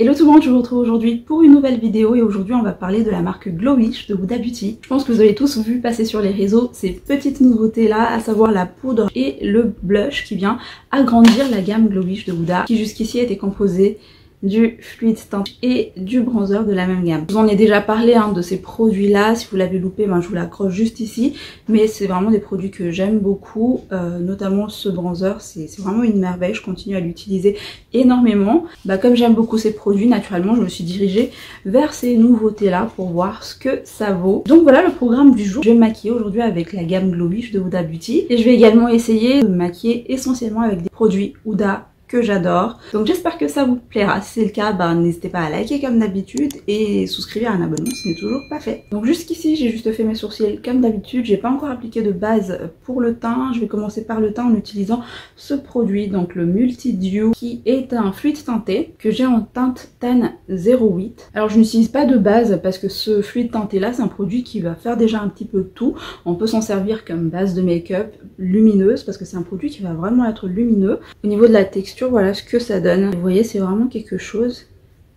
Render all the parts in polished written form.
Hello tout le monde, je vous retrouve aujourd'hui pour une nouvelle vidéo et aujourd'hui on va parler de la marque Glowish de Huda Beauty. Je pense que vous avez tous vu passer sur les réseaux ces petites nouveautés là, à savoir la poudre et le blush qui vient agrandir la gamme Glowish de Huda qui jusqu'ici était composée du fluide teint et du bronzer de la même gamme. Je vous en ai déjà parlé de ces produits là, si vous l'avez loupé je vous l'accroche juste ici, mais c'est vraiment des produits que j'aime beaucoup, notamment ce bronzer, c'est vraiment une merveille, je continue à l'utiliser énormément. Comme j'aime beaucoup ces produits, naturellement je me suis dirigée vers ces nouveautés là pour voir ce que ça vaut. Donc voilà le programme du jour. Je vais me maquiller aujourd'hui avec la gamme Glowish de Huda Beauty et je vais également essayer de me maquiller essentiellement avec des produits Huda que j'adore. Donc j'espère que ça vous plaira. Si c'est le cas, n'hésitez pas à liker comme d'habitude et souscrivez à un abonnement si ce n'est toujours pas fait. Donc jusqu'ici, j'ai juste fait mes sourcils comme d'habitude. J'ai pas encore appliqué de base pour le teint. Je vais commencer par le teint en utilisant ce produit, donc le Multi Dew, qui est un fluide teinté que j'ai en teinte Tan 08. Alors je n'utilise pas de base parce que ce fluide teinté là, c'est un produit qui va faire déjà un petit peu tout. On peut s'en servir comme base de make-up lumineuse parce que c'est un produit qui va vraiment être lumineux. Au niveau de la texture, voilà ce que ça donne. Vous voyez, c'est vraiment quelque chose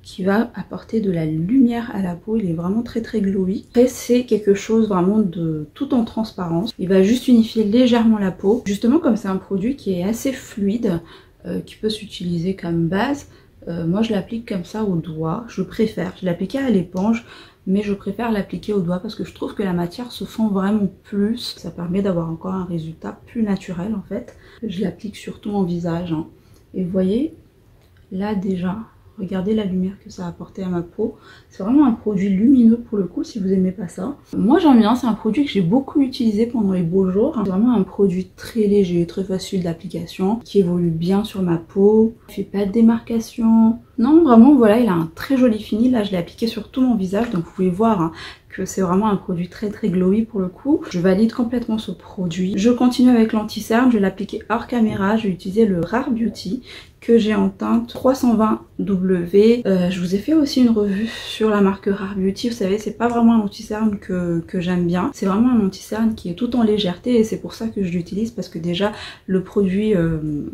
qui va apporter de la lumière à la peau. Il est vraiment très glowy. Après, c'est quelque chose vraiment de tout en transparence. Il va juste unifier légèrement la peau. Justement, comme c'est un produit qui est assez fluide, qui peut s'utiliser comme base, moi je l'applique comme ça au doigt. Je préfère. Je l'appliquais à l'éponge, mais je préfère l'appliquer au doigt parce que je trouve que la matière se fond vraiment plus. Ça permet d'avoir encore un résultat plus naturel en fait. Je l'applique surtout en visage. Et vous voyez, là déjà, regardez la lumière que ça a apporté à ma peau. C'est vraiment un produit lumineux pour le coup si vous aimez pas ça. Moi j'aime bien, c'est un produit que j'ai beaucoup utilisé pendant les beaux jours. C'est vraiment un produit très léger, très facile d'application, qui évolue bien sur ma peau, il fait pas de démarcation. Non vraiment voilà, il a un très joli fini. Là je l'ai appliqué sur tout mon visage, donc vous pouvez voir que c'est vraiment un produit très glowy pour le coup. Je valide complètement ce produit. Je continue avec l'anti-cerne, je vais l'appliquer hors caméra. Je vais utiliser le Rare Beauty que j'ai en teinte 320W. Je vous ai fait aussi une revue sur la marque Rare Beauty. Vous savez, c'est pas vraiment un anti-cerne que j'aime bien. C'est vraiment un anti-cerne qui est tout en légèreté et c'est pour ça que je l'utilise parce que déjà le produit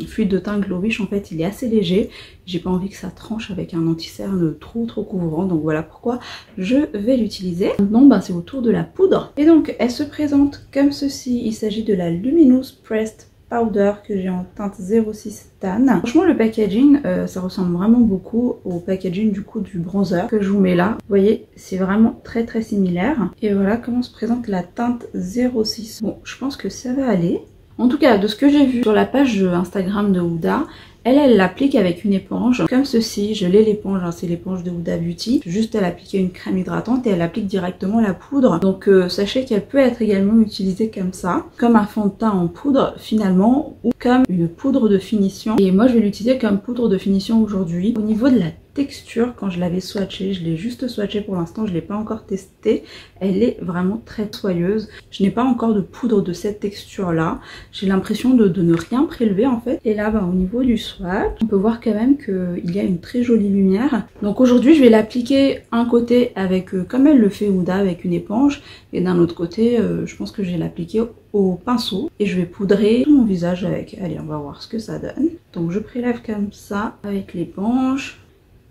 fluide de teint Glowish en fait il est assez léger. J'ai pas envie que ça tranche avec un anti-cerne trop couvrant, donc voilà pourquoi je vais l'utiliser. Maintenant c'est au tour de la poudre. Et donc elle se présente comme ceci. Il s'agit de la Luminous Pressed Powder que j'ai en teinte 06 Tan. Franchement le packaging ça ressemble vraiment beaucoup au packaging du coup du bronzer que je vous mets là. Vous voyez c'est vraiment très similaire. Et voilà comment se présente la teinte 06. Bon je pense que ça va aller. En tout cas de ce que j'ai vu sur la page Instagram de Huda, elle l'applique avec une éponge comme ceci. Je l'ai l'éponge, c'est l'éponge de Huda Beauty. Juste elle applique une crème hydratante et elle applique directement la poudre. Donc sachez qu'elle peut être également utilisée comme ça, comme un fond de teint en poudre finalement, ou comme une poudre de finition. Et moi je vais l'utiliser comme poudre de finition aujourd'hui. Au niveau de la texture, quand je l'avais swatché, je l'ai juste swatché pour l'instant, je l'ai pas encore testé, elle est vraiment très soyeuse. Je n'ai pas encore de poudre de cette texture là, j'ai l'impression de ne rien prélever en fait. Et là au niveau du swatch, on peut voir quand même qu'il y a une très jolie lumière. Donc aujourd'hui je vais l'appliquer un côté avec, comme elle le fait Huda, avec une éponge, et d'un autre côté je pense que je vais l'appliquer au pinceau et je vais poudrer tout mon visage avec. Allez on va voir ce que ça donne. Donc je prélève comme ça avec l'éponge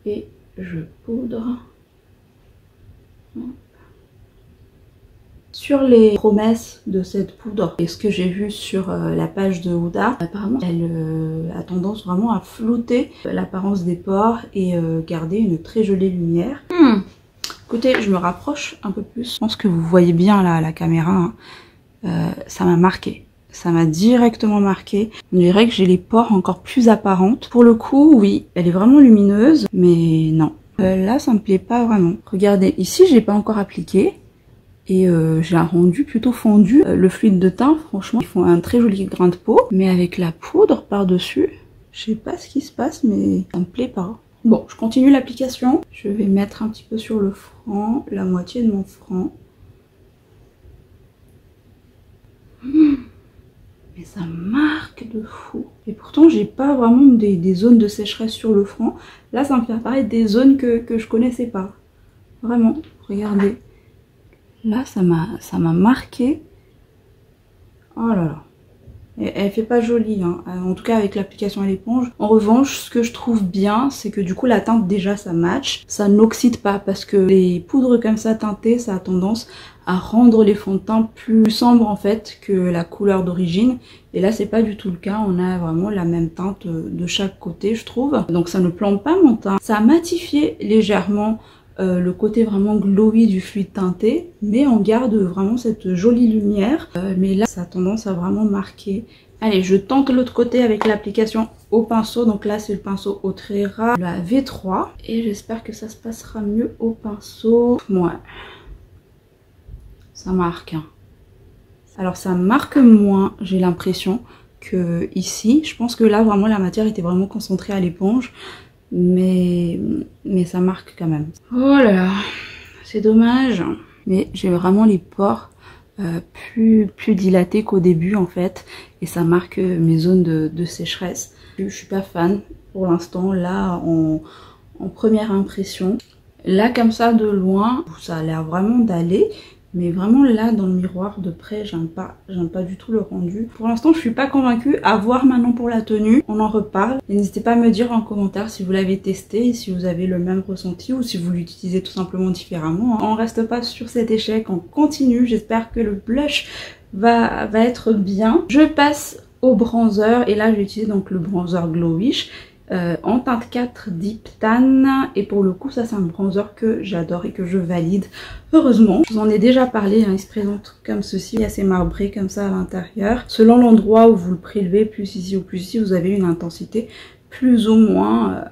et je poudre. Sur les promesses de cette poudre et ce que j'ai vu sur la page de Huda, apparemment elle a tendance vraiment à flouter l'apparence des pores et garder une très jolie lumière. Écoutez, je me rapproche un peu plus. Je pense que vous voyez bien là à la caméra, ça m'a marqué. Ça m'a directement marqué. On dirait que j'ai les pores encore plus apparentes. Pour le coup, oui, elle est vraiment lumineuse, mais non. Là, ça me plaît pas vraiment. Regardez, ici, j'ai pas encore appliqué. Et j'ai un rendu plutôt fondu. Le fluide de teint, franchement, ils font un très joli grain de peau. Mais avec la poudre par-dessus, je sais pas ce qui se passe, mais ça me plaît pas. Bon, je continue l'application. Je vais mettre un petit peu sur le front, la moitié de mon front. Mais ça marque de fou. Et pourtant j'ai pas vraiment des zones de sécheresse sur le front. Là ça me fait apparaître des zones que je connaissais pas. Vraiment, regardez. Là ça m'a marqué. Oh là là. Elle fait pas jolie, hein. En tout cas avec l'application à l'éponge. En revanche, ce que je trouve bien, c'est que du coup la teinte déjà ça match, ça n'oxyde pas parce que les poudres comme ça teintées, ça a tendance à rendre les fonds de teint plus sombres en fait que la couleur d'origine. Et là c'est pas du tout le cas, on a vraiment la même teinte de chaque côté je trouve. Donc ça ne plombe pas mon teint. Ça a matifié légèrement le côté vraiment glowy du fluide teinté, mais on garde vraiment cette jolie lumière. Mais là ça a tendance à vraiment marquer. Allez, je tente l'autre côté avec l'application au pinceau. Donc là c'est le pinceau Otrera, la V3. Et j'espère que ça se passera mieux au pinceau. Ouais. Ça marque. Hein. Alors ça marque moins, j'ai l'impression, que ici. Je pense que là vraiment la matière était vraiment concentrée à l'éponge. Mais ça marque quand même. Oh là là, c'est dommage. Mais j'ai vraiment les pores plus dilatés qu'au début en fait. Et ça marque mes zones de sécheresse. Je suis pas fan pour l'instant là en première impression. Là comme ça de loin, ça a l'air vraiment d'aller. Mais vraiment là dans le miroir de près, j'aime pas du tout le rendu. Pour l'instant je suis pas convaincue, à voir maintenant pour la tenue, on en reparle. N'hésitez pas à me dire en commentaire si vous l'avez testé, si vous avez le même ressenti ou si vous l'utilisez tout simplement différemment. On reste pas sur cet échec, on continue, j'espère que le blush va être bien. Je passe au bronzer et là je vais utiliser donc le bronzer Glowish. En teinte 4 Deep Tan et pour le coup ça c'est un bronzer que j'adore et que je valide heureusement. Je vous en ai déjà parlé, hein, il se présente comme ceci, assez marbré comme ça à l'intérieur. Selon l'endroit où vous le prélevez, plus ici ou plus ici, vous avez une intensité plus ou moins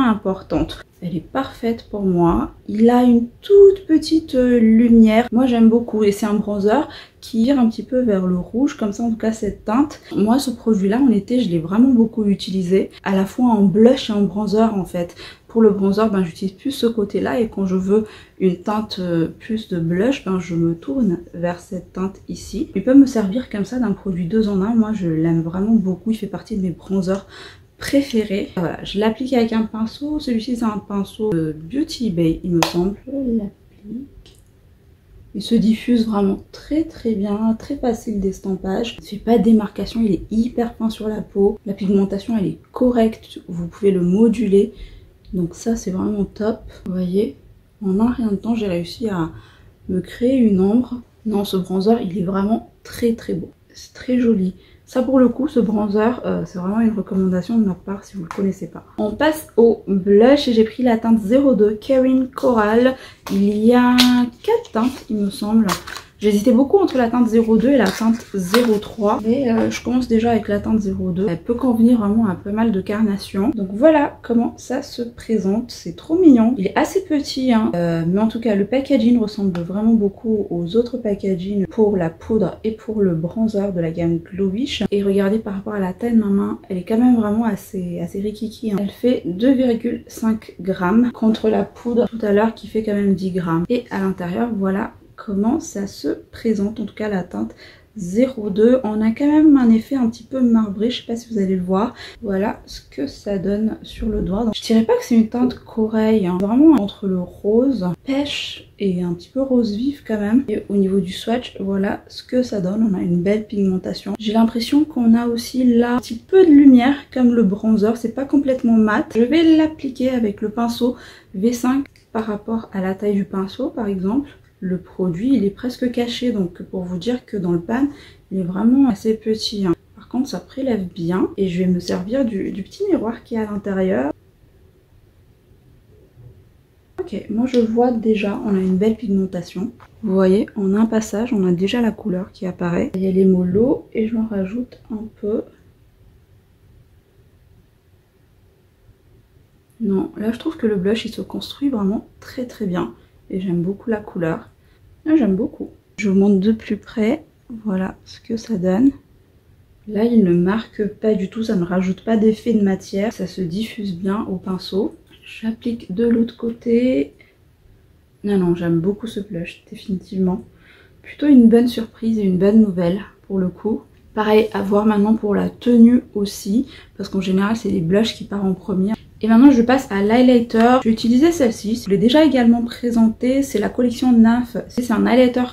importante. Elle est parfaite pour moi. Il a une toute petite lumière. Moi j'aime beaucoup et c'est un bronzer qui vire un petit peu vers le rouge, comme ça en tout cas cette teinte. Moi ce produit là en été je l'ai vraiment beaucoup utilisé, à la fois en blush et en bronzer en fait. Pour le bronzer j'utilise plus ce côté là et quand je veux une teinte plus de blush je me tourne vers cette teinte ici. Il peut me servir comme ça d'un produit 2 en 1, moi je l'aime vraiment beaucoup, il fait partie de mes bronzers préféré. Voilà, je l'applique avec un pinceau. Celui-ci c'est un pinceau Beauty Bay il me semble. Je l'applique. Il se diffuse vraiment très bien, très facile d'estampage. Il ne fait pas de démarcation, il est hyper fin sur la peau. La pigmentation elle est correcte, vous pouvez le moduler. Donc ça c'est vraiment top. Vous voyez, en un rien de temps j'ai réussi à me créer une ombre. Non, ce bronzer il est vraiment très beau. C'est très joli. Ça pour le coup, ce bronzer, c'est vraiment une recommandation de ma part si vous ne le connaissez pas. On passe au blush et j'ai pris la teinte 02 Caring Coral. Il y a 4 teintes il me semble. J'hésitais beaucoup entre la teinte 02 et la teinte 03. Mais je commence déjà avec la teinte 02. Elle peut convenir vraiment à pas mal de carnations. Donc voilà comment ça se présente. C'est trop mignon. Il est assez petit, hein. Mais en tout cas le packaging ressemble vraiment beaucoup aux autres packaging pour la poudre et pour le bronzer de la gamme Glowish. Et regardez par rapport à la taille de ma main, elle est quand même vraiment assez rikiki, hein. Elle fait 2,5 grammes contre la poudre tout à l'heure qui fait quand même 10 grammes. Et à l'intérieur, voilà comment ça se présente, en tout cas la teinte 02. On a quand même un effet un petit peu marbré, je sais pas si vous allez le voir. Voilà ce que ça donne sur le doigt. Donc, je dirais pas que c'est une teinte corail, hein. Vraiment entre le rose pêche et un petit peu rose vif quand même. Et au niveau du swatch, voilà ce que ça donne. On a une belle pigmentation. J'ai l'impression qu'on a aussi là un petit peu de lumière comme le bronzer, c'est pas complètement mat. Je vais l'appliquer avec le pinceau V5 par rapport à la taille du pinceau par exemple. Le produit il est presque caché, donc pour vous dire que dans le pan il est vraiment assez petit, hein. Par contre ça prélève bien et je vais me servir du petit miroir qui est à l'intérieur. Ok, moi je vois déjà, on a une belle pigmentation. Vous voyez, en un passage on a déjà la couleur qui apparaît. Il y a les mollos et j'en rajoute un peu. Non, là je trouve que le blush il se construit vraiment très bien. Et j'aime beaucoup la couleur. Là j'aime beaucoup. Je vous montre de plus près. Voilà ce que ça donne. Là il ne marque pas du tout. Ça ne rajoute pas d'effet de matière. Ça se diffuse bien au pinceau. J'applique de l'autre côté. Non, j'aime beaucoup ce blush définitivement. Plutôt une bonne surprise et une bonne nouvelle pour le coup. Pareil à voir maintenant pour la tenue aussi. Parce qu'en général c'est les blushs qui partent en premier. Et maintenant je passe à l'highlighter. Je vais utiliser celle-ci, je l'ai déjà également présentée, c'est la collection Nymph. C'est un highlighter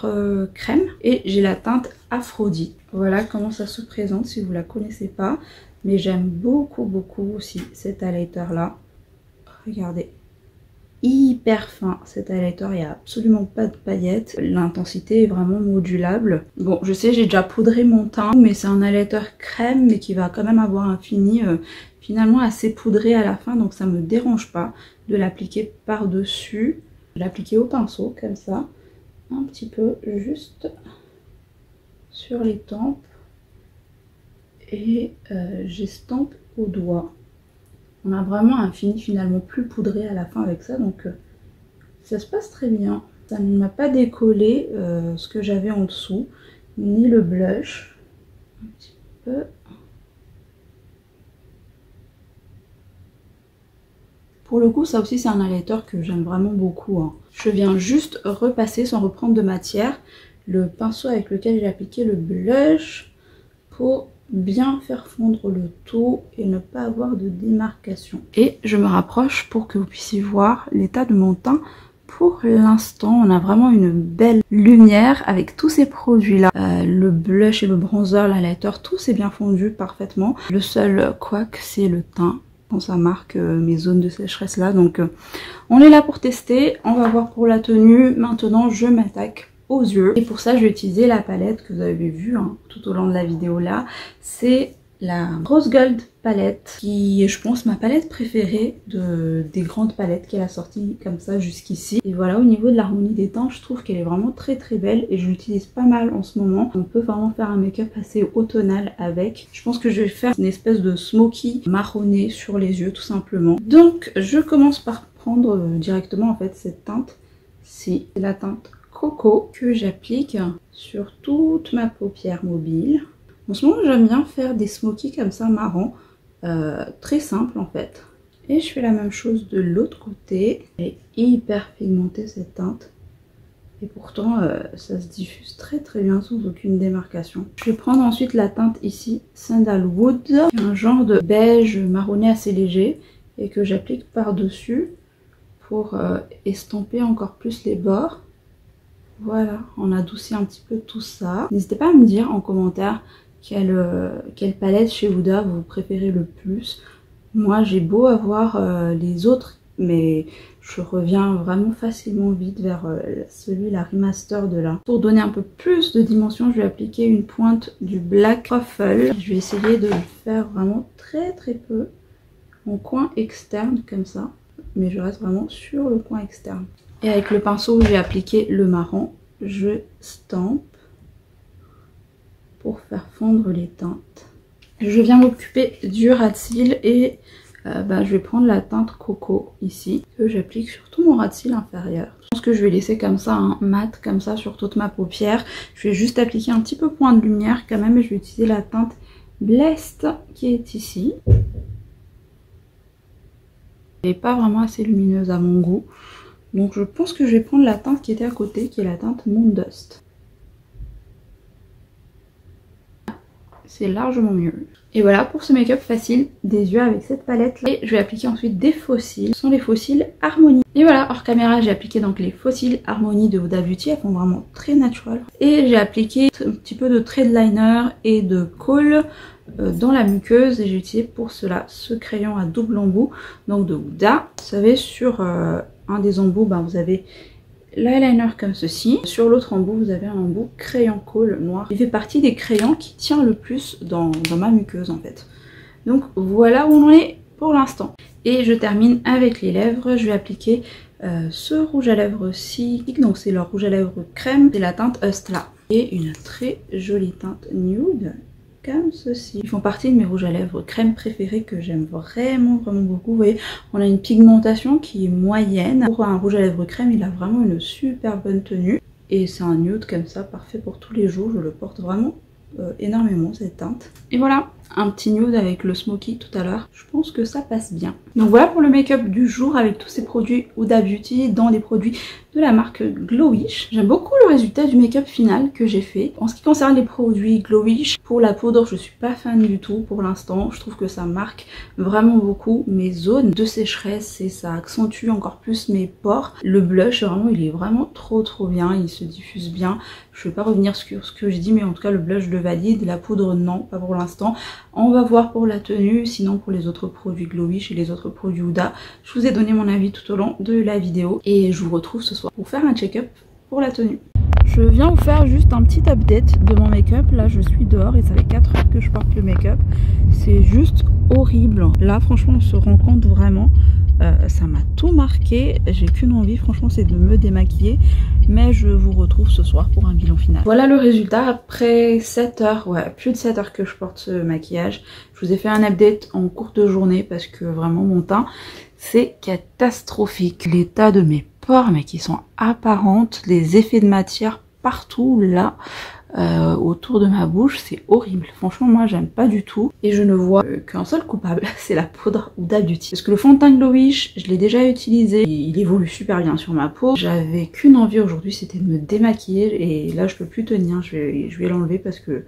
crème et j'ai la teinte Aphrodite. Voilà comment ça se présente si vous la connaissez pas. Mais j'aime beaucoup aussi cet highlighter là. Regardez. Hyper fin cet highlighter, il n'y a absolument pas de paillettes, l'intensité est vraiment modulable. Bon, je sais, j'ai déjà poudré mon teint, mais c'est un highlighter crème mais qui va quand même avoir un fini finalement assez poudré à la fin, donc ça me dérange pas de l'appliquer par dessus. Je l'appliquer au pinceau comme ça, un petit peu juste sur les tempes et j'estampe au doigt. On a vraiment un fini finalement plus poudré à la fin avec ça, donc ça se passe très bien. Ça ne m'a pas décollé ce que j'avais en dessous, ni le blush. Un petit peu. Pour le coup, ça aussi c'est un highlighter que j'aime vraiment beaucoup, hein. Je viens juste repasser sans reprendre de matière le pinceau avec lequel j'ai appliqué le blush pour bien faire fondre le tout et ne pas avoir de démarcation. Et je me rapproche pour que vous puissiez voir l'état de mon teint. Pour l'instant, on a vraiment une belle lumière avec tous ces produits là. Le blush et le bronzer, l'highlighter, tout s'est bien fondu parfaitement. Le seul couac, c'est le teint. Bon, ça marque mes zones de sécheresse là. Donc on est là pour tester. On va voir pour la tenue. Maintenant, je m'attaque aux yeux. Et pour ça, je vais utiliser la palette que vous avez vue tout au long de la vidéo là. C'est la Rose Gold palette qui est, je pense, ma palette préférée des grandes palettes qu'elle a sorties comme ça jusqu'ici. Et voilà, au niveau de l'harmonie des teints, je trouve qu'elle est vraiment très belle et je l'utilise pas mal en ce moment. On peut vraiment faire un make-up assez automnal avec. Je pense que je vais faire une espèce de smoky marronné sur les yeux tout simplement. Donc je commence par prendre directement en fait cette teinte. C'est la teinte Coco que j'applique sur toute ma paupière mobile. En ce moment, j'aime bien faire des smokies comme ça marrons, très simple en fait. Et je fais la même chose de l'autre côté. Elle est hyper pigmentée cette teinte. Et pourtant, ça se diffuse très bien sans aucune démarcation. Je vais prendre ensuite la teinte ici, Sandalwood, un genre de beige marronné assez léger et que j'applique par-dessus pour estomper encore plus les bords. Voilà, on adoucit un petit peu tout ça. N'hésitez pas à me dire en commentaire quelle palette chez Huda vous préférez le plus. Moi j'ai beau avoir les autres, mais je reviens vraiment facilement vite vers celui-là, remaster de là. Pour donner un peu plus de dimension, je vais appliquer une pointe du Black Truffle. Je vais essayer de le faire vraiment très peu en coin externe comme ça. Mais je reste vraiment sur le coin externe. Et avec le pinceau où j'ai appliqué le marron, je stampe pour faire fondre les teintes. Je viens m'occuper du ras de cils et je vais prendre la teinte Coco ici, que j'applique sur tout mon ras de cils inférieur. Je pense que je vais laisser comme ça un mat comme ça sur toute ma paupière. Je vais juste appliquer un petit peu point de lumière quand même et je vais utiliser la teinte Blessed qui est ici. Elle n'est pas vraiment assez lumineuse à mon goût. Donc je pense que je vais prendre la teinte qui était à côté, qui est la teinte Moon Dust. C'est largement mieux. Et voilà pour ce make-up facile des yeux avec cette palette là. Et je vais appliquer ensuite des faux cils. Ce sont les faux cils Harmony. Et voilà, hors caméra, j'ai appliqué donc les faux cils Harmony de Huda Beauty. Elles font vraiment très naturel. Et j'ai appliqué un petit peu de trait de liner et de kohl dans la muqueuse. Et j'ai utilisé pour cela ce crayon à double embout, donc de Huda. Vous savez, sur un des embouts, vous avez l'eyeliner comme ceci. Sur l'autre embout, vous avez un embout crayon kohl noir. Il fait partie des crayons qui tient le plus dans ma muqueuse en fait. Donc voilà où on en est pour l'instant. Et je termine avec les lèvres. Je vais appliquer ce rouge à lèvres-ci. Donc c'est le rouge à lèvres crème. C'est la teinte Hustla. Et une très jolie teinte nude comme ceci. Ils font partie de mes rouges à lèvres crème préférés que j'aime vraiment beaucoup. Vous voyez, on a une pigmentation qui est moyenne. Pour un rouge à lèvres crème, il a vraiment une super bonne tenue. Et c'est un nude comme ça, parfait pour tous les jours. Je le porte vraiment énormément cette teinte. Et voilà, un petit nude avec le smoky tout à l'heure. Je pense que ça passe bien. Donc voilà pour le make-up du jour avec tous ces produits Huda Beauty dans des produits de la marque Glowish. J'aime beaucoup le résultat du make-up final que j'ai fait. En ce qui concerne les produits Glowish, pour la poudre, je suis pas fan du tout pour l'instant. Je trouve que ça marque vraiment beaucoup mes zones de sécheresse et ça accentue encore plus mes pores. Le blush, vraiment, il est vraiment trop bien. Il se diffuse bien. Je vais pas revenir sur ce que j'ai dit, mais en tout cas, le blush, je le valide. La poudre, non, pas pour l'instant. On va voir pour la tenue. Sinon, pour les autres produits Glowish et les autres produits Huda, je vous ai donné mon avis tout au long de la vidéo. Et je vous retrouve ce soir pour faire un check-up pour la tenue. Je viens vous faire juste un petit update de mon make-up. Là, je suis dehors et ça fait 4 heures que je porte le make-up. C'est juste horrible. Là, franchement, on se rend compte vraiment. Ça m'a tout marqué. J'ai qu'une envie, franchement, c'est de me démaquiller. Mais je vous retrouve ce soir pour un bilan final. Voilà le résultat après 7 heures, ouais, plus de 7 heures que je porte ce maquillage. Je vous ai fait un update en courte journée parce que vraiment mon teint, c'est catastrophique. L'état de mes pores, mais qui sont apparentes, les effets de matière partout là. Autour de ma bouche, c'est horrible. Franchement, moi, j'aime pas du tout. Et je ne vois qu'un seul coupable, c'est la poudre Huda Beauty. Parce que le fond de teint Glowish, je l'ai déjà utilisé. Il évolue super bien sur ma peau. J'avais qu'une envie aujourd'hui, c'était de me démaquiller. Et là, je peux plus tenir. Je vais l'enlever parce que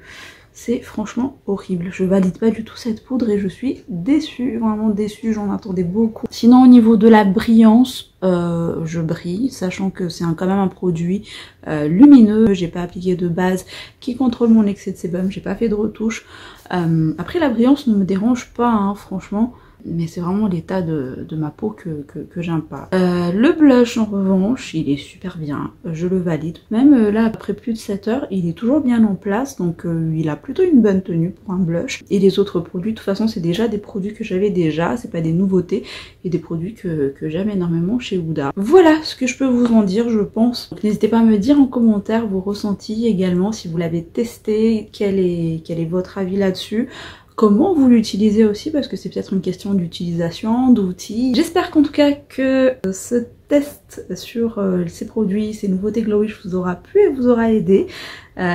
c'est franchement horrible. Je valide pas du tout cette poudre et je suis déçue, vraiment déçue, j'en attendais beaucoup. Sinon au niveau de la brillance, je brille, sachant que c'est quand même un produit lumineux. J'ai pas appliqué de base qui contrôle mon excès de sébum, j'ai pas fait de retouche. Après la brillance ne me dérange pas, hein, franchement. Mais c'est vraiment l'état de ma peau que j'aime pas. Le blush en revanche, il est super bien, je le valide. Même là, après plus de 7 heures, il est toujours bien en place, donc il a plutôt une bonne tenue pour un blush. Et les autres produits, de toute façon, c'est déjà des produits que j'avais déjà, c'est pas des nouveautés, et des produits que j'aime énormément chez Huda. Voilà ce que je peux vous en dire, je pense. N'hésitez pas à me dire en commentaire vos ressentis également, si vous l'avez testé, quel est votre avis là-dessus. Comment vous l'utilisez aussi, parce que c'est peut-être une question d'utilisation, d'outils. J'espère qu'en tout cas que ce test sur ces produits, ces nouveautés Glowish vous aura plu et vous aura aidé.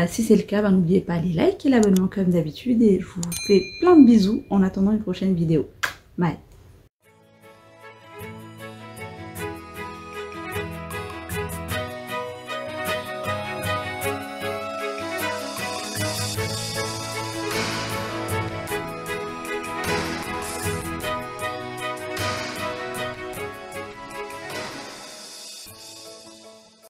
Si c'est le cas, n'oubliez pas les likes et l'abonnement comme d'habitude. Et je vous fais plein de bisous en attendant une prochaine vidéo. Bye.